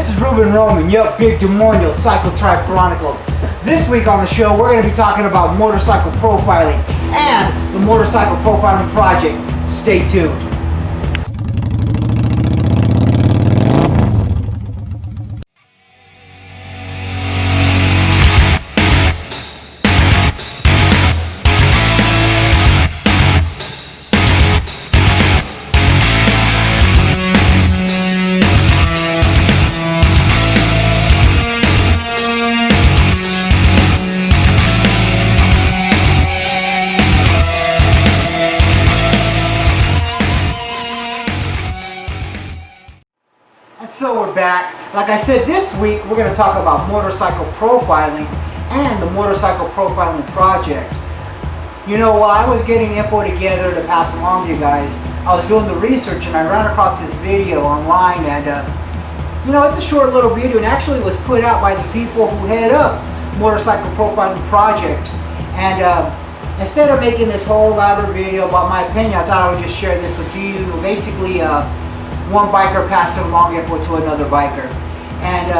This is Reuben Roman, yup, Big Demonio, Cycle Tribe Chronicles. This week on the show, we're going to be talking about motorcycle profiling and the Motorcycle Profiling Project. Stay tuned. So we're back. Like I said, this week we're going to talk about motorcycle profiling and the Motorcycle Profiling Project. You know, while I was getting info together to pass along to you guys, I was doing the research and I ran across this video online, and you know, it's a short little video, and actually it was put out by the people who head up Motorcycle Profiling Project. And instead of making this whole elaborate video about my opinion, I thought I would just share this with you. Basically, one biker passing along info to another biker. And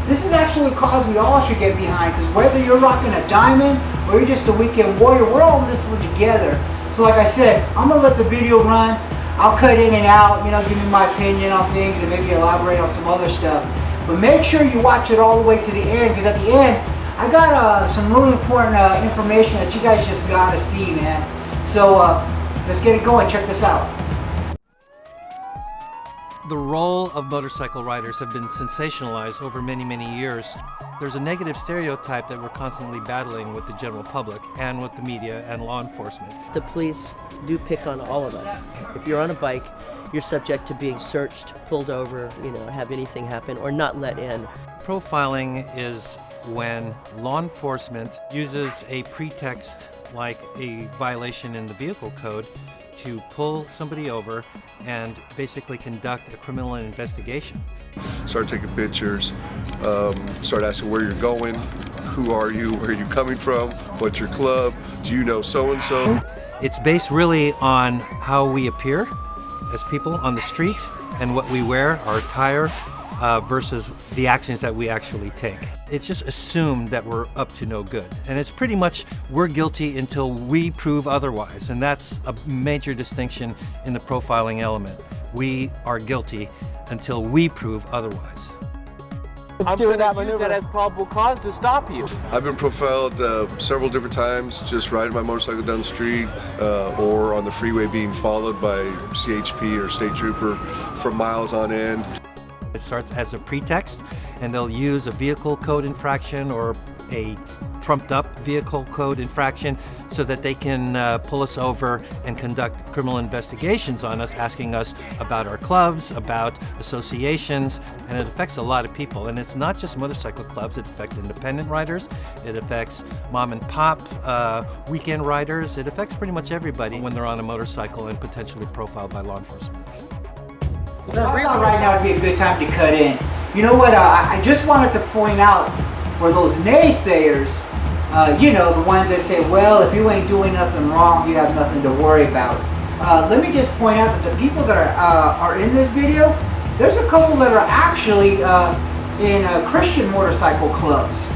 this is actually a cause we all should get behind, because whether you're rocking a diamond or you're just a weekend warrior, we're all in this one together. So like I said, I'm going to let the video run. I'll cut in and out, you know, give me my opinion on things and maybe elaborate on some other stuff. But make sure you watch it all the way to the end, because at the end, I got some really important information that you guys just got to see, man. So let's get it going. Check this out. The role of motorcycle riders have been sensationalized over many, many years. There's a negative stereotype that we're constantly battling with the general public and with the media and law enforcement. The police do pick on all of us. If you're on a bike, you're subject to being searched, pulled over, you know, have anything happen, or not let in. Profiling is when law enforcement uses a pretext like a violation in the vehicle code to pull somebody over and basically conduct a criminal investigation. Start taking pictures, start asking where you're going, who are you, where are you coming from, what's your club, do you know so-and-so? It's based really on how we appear as people on the street and what we wear, our attire, versus the actions that we actually take. It's just assumed that we're up to no good. And it's pretty much, we're guilty until we prove otherwise. And that's a major distinction in the profiling element. We are guilty until we prove otherwise. I'm going to use that as probable cause to stop you. I've been profiled several different times, just riding my motorcycle down the street or on the freeway being followed by CHP or state trooper for miles on end. It starts as a pretext, and they'll use a vehicle code infraction or a trumped up vehicle code infraction so that they can pull us over and conduct criminal investigations on us, asking us about our clubs, about associations, and it affects a lot of people. And it's not just motorcycle clubs, it affects independent riders, it affects mom and pop weekend riders, it affects pretty much everybody when they're on a motorcycle and potentially profiled by law enforcement. So I thought right now would be a good time to cut in. You know what, I just wanted to point out where those naysayers, you know, the ones that say, well, if you ain't doing nothing wrong, you have nothing to worry about. Let me just point out that the people that are in this video, there's a couple that are actually in Christian motorcycle clubs.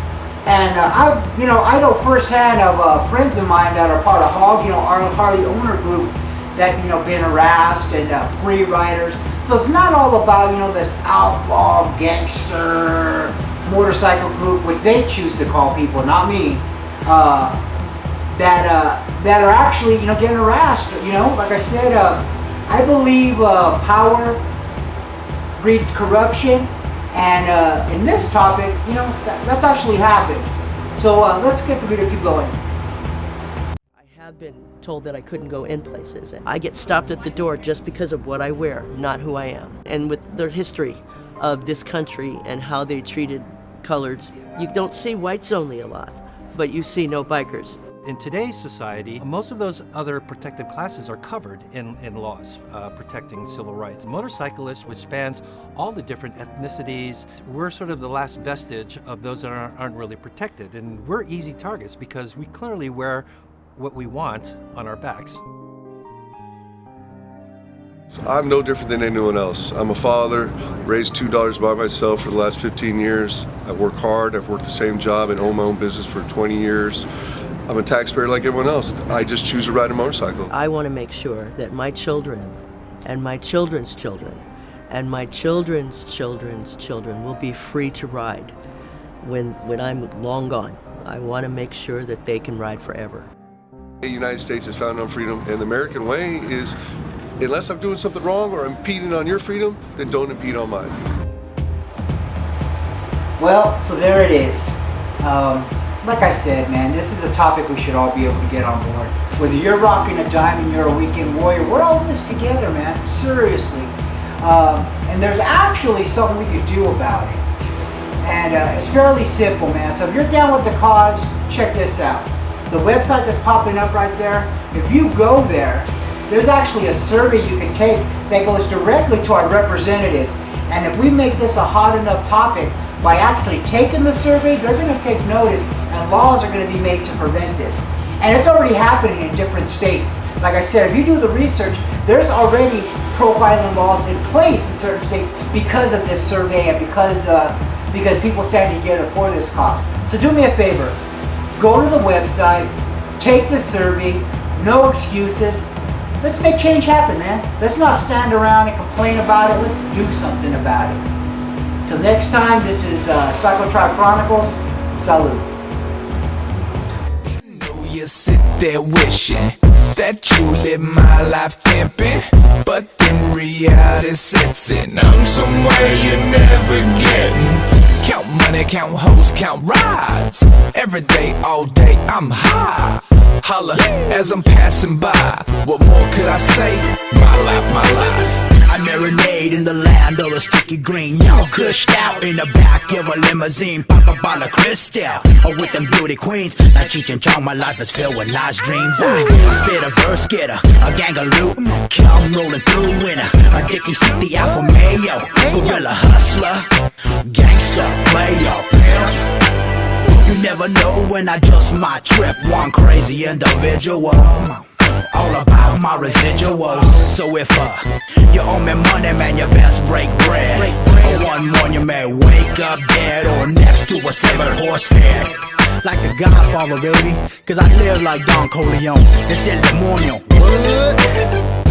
And I know firsthand of friends of mine that are part of HOG, you know, our Harley owner group, that, you know, been harassed, and free riders. So it's not all about, you know, this outlaw gangster motorcycle group, which they choose to call people, not me, that are actually, you know, getting harassed. You know, like I said, I believe power breeds corruption, and in this topic, you know, that's actually happened. So let's get the video, keep going. I've been told that I couldn't go in places. I get stopped at the door just because of what I wear, not who I am. And with the history of this country and how they treated coloreds, you don't see whites only a lot, but you see no bikers. In today's society, most of those other protected classes are covered in laws protecting civil rights. Motorcyclists, which spans all the different ethnicities, we're sort of the last vestige of those that aren't really protected. And we're easy targets because we clearly wear what we want on our backs. I'm no different than anyone else. I'm a father, raised 2 daughters by myself for the last 15 years. I work hard, I've worked the same job and own my own business for 20 years. I'm a taxpayer like everyone else. I just choose to ride a motorcycle. I want to make sure that my children and my children's children and my children's children's children will be free to ride when I'm long gone. I want to make sure that they can ride forever. The United States is founded on freedom, and the American way is, unless I'm doing something wrong or impeding on your freedom, then don't impede on mine. Well, so there it is. Like I said, man, this is a topic we should all be able to get on board. Whether you're rocking a diamond, you're a weekend warrior, we're all in this together, man, seriously. And there's actually something we could do about it. And it's fairly simple, man. So if you're down with the cause, check this out. The website that's popping up right there, if you go there, there's actually a survey you can take that goes directly to our representatives. And if we make this a hot enough topic, by actually taking the survey, they're going to take notice and laws are going to be made to prevent this. And it's already happening in different states. Like I said, if you do the research, there's already profiling laws in place in certain states because of this survey and because people stand together for this cause. So do me a favor, go to the website, take the survey, no excuses. Let's make change happen, man. Let's not stand around and complain about it. Let's do something about it. Till next time, this is Cycle Tribe Chronicles. Salute. You sit there wishing that you live my life pimping, but then reality sets in. I'm somewhere you're never getting. Count money, count hoes, count rides. Every day, all day, I'm high. Holla as I'm passing by. What more could I say? My life, my life. I marinate in the land of the sticky green. Y'all cushed out in the back of a limousine. Pop a bottle of crystal, or with them beauty queens. Like Cheech and Chong, my life is filled with nice dreams. I spit a verse, get a gang of loot. Come rolling through in a Dickie City Alpha Mayo. Gorilla hustler, gangster player, pimp. You never know when I just might trip. One crazy individual, all about my residuals. So if you owe me money, man, you best break bread. Or one morning you may wake up dead, or next to a 7-horse head. Like the Godfather, baby, cause I live like Don Corleone. It's el demonio. What?